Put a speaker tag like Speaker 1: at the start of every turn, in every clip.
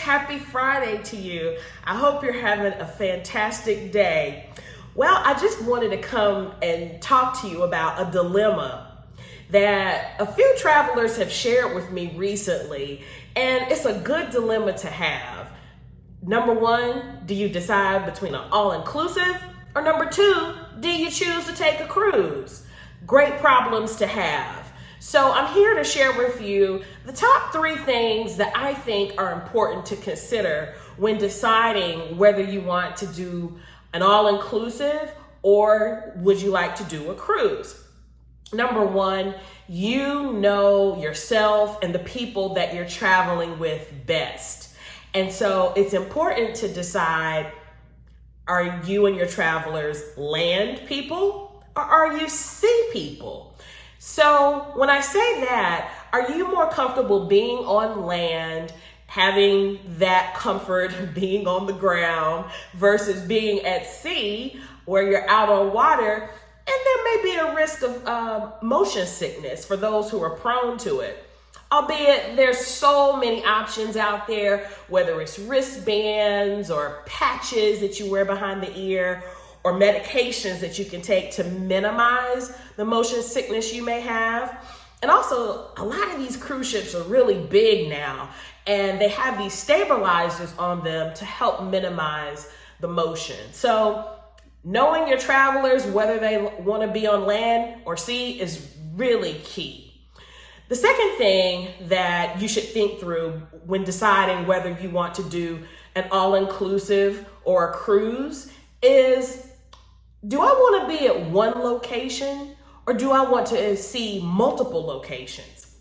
Speaker 1: Happy Friday to you. I hope you're having a fantastic day. Well, I just wanted to come and talk to you about a dilemma that a few travelers have shared with me recently, and it's a good dilemma to have. Number one, do you decide between an all-inclusive, or number two, do you choose to take a cruise? Great problems to have. So I'm here to share with you the top 3 things that I think are important to consider when deciding whether you want to do an all-inclusive or would you like to do a cruise. Number 1, you know yourself and the people that you're traveling with best. And so it's important to decide, are you and your travelers land people or are you sea people? So when I say that, are you more comfortable being on land, having that comfort being on the ground versus being at sea where you're out on water and there may be a risk of motion sickness for those who are prone to it? Albeit there's so many options out there, whether it's wristbands or patches that you wear behind the ear or medications that you can take to minimize the motion sickness you may have. And also, a lot of these cruise ships are really big now, and they have these stabilizers on them to help minimize the motion. So knowing your travelers, whether they want to be on land or sea, is really key. The second thing that you should think through when deciding whether you want to do an all-inclusive or a cruise is, do I want to be at one location or do I want to see multiple locations?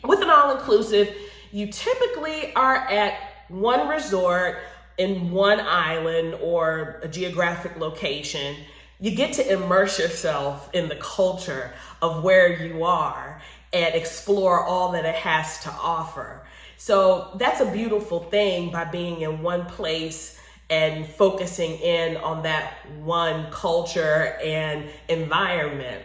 Speaker 1: With an all-inclusive, you typically are at one resort in one island or a geographic location. You get to immerse yourself in the culture of where you are and explore all that it has to offer. So that's a beautiful thing by being in one place and focusing in on that one culture and environment.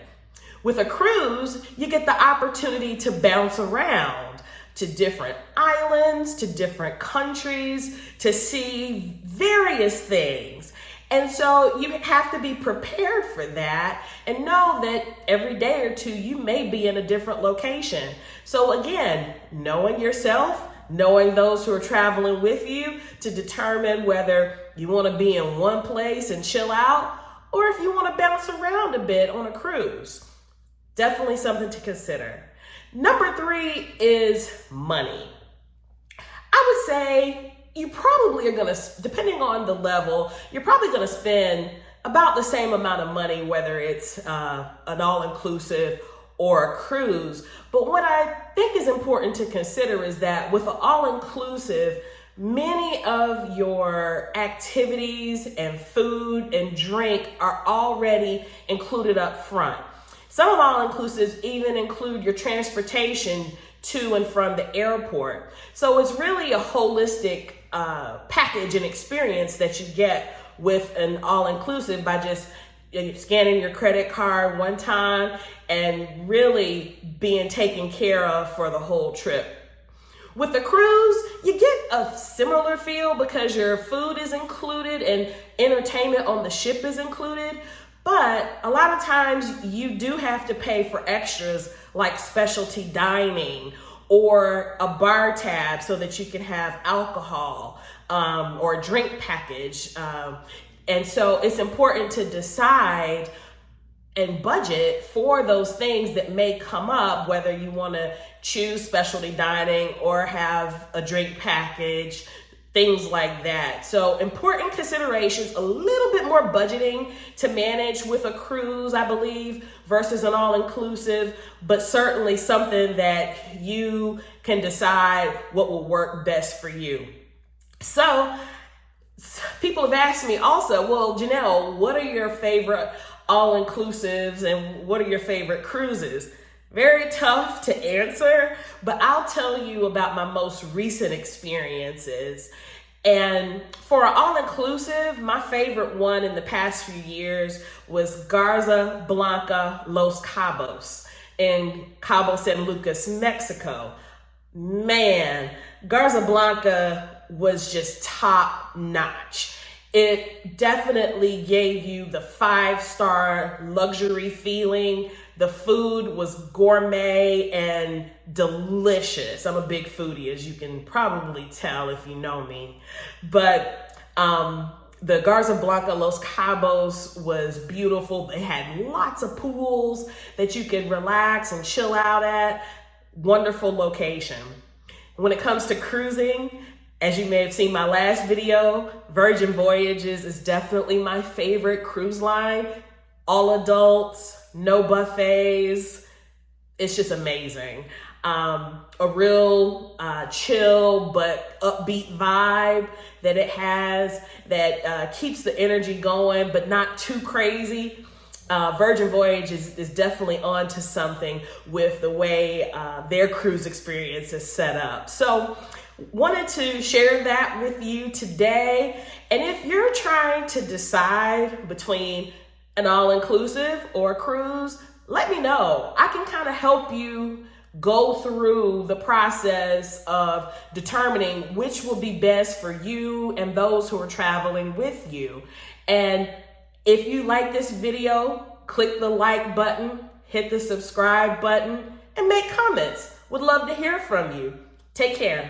Speaker 1: With a cruise, you get the opportunity to bounce around to different islands, to different countries, to see various things. And so you have to be prepared for that and know that every day or two you may be in a different location. So again, knowing yourself, knowing those who are traveling with you to determine whether you want to be in one place and chill out or if you want to bounce around a bit on a cruise. Definitely something to consider. Number 3 is money. I would say you probably are going to, depending on the level, you're probably going to spend about the same amount of money, whether it's an all-inclusive or a cruise. But what I think is important to consider is that with an all-inclusive, many of your activities and food and drink are already included up front. Some of all-inclusives even include your transportation to and from the airport. So it's really a holistic package and experience that you get with an all-inclusive by just scanning your credit card one time and really being taken care of for the whole trip. With the cruise, you get a similar feel because your food is included and entertainment on the ship is included. But a lot of times you do have to pay for extras like specialty dining or a bar tab so that you can have alcohol or a drink package. And so it's important to decide and budget for those things that may come up, whether you want to choose specialty dining or have a drink package, things like that. So important considerations, a little bit more budgeting to manage with a cruise, I believe, versus an all-inclusive, but certainly something that you can decide what will work best for you. So people have asked me also, well, Janelle, what are your favorite all-inclusives and what are your favorite cruises? Very tough to answer, but I'll tell you about my most recent experiences. And for an all-inclusive, my favorite one in the past few years was Garza Blanca Los Cabos in Cabo San Lucas, Mexico. Man, Garza Blanca was just top notch. It definitely gave you the 5-star luxury feeling. The food was gourmet and delicious. I'm a big foodie, as you can probably tell if you know me. But the Garza Blanca Los Cabos was beautiful. They had lots of pools that you could relax and chill out at. Wonderful location. When it comes to cruising, as you may have seen my last video, Virgin Voyages is definitely my favorite cruise line. All adults, no buffets. It's just amazing. A real chill but upbeat vibe that it has that keeps the energy going but not too crazy. Virgin Voyage is definitely on to something with the way their cruise experience is set up. So wanted to share that with you today. And if you're trying to decide between an all-inclusive or a cruise, let me know. I can kind of help you go through the process of determining which will be best for you and those who are traveling with you. And if you like this video, click the like button, hit the subscribe button, and make comments. Would love to hear from you. Take care.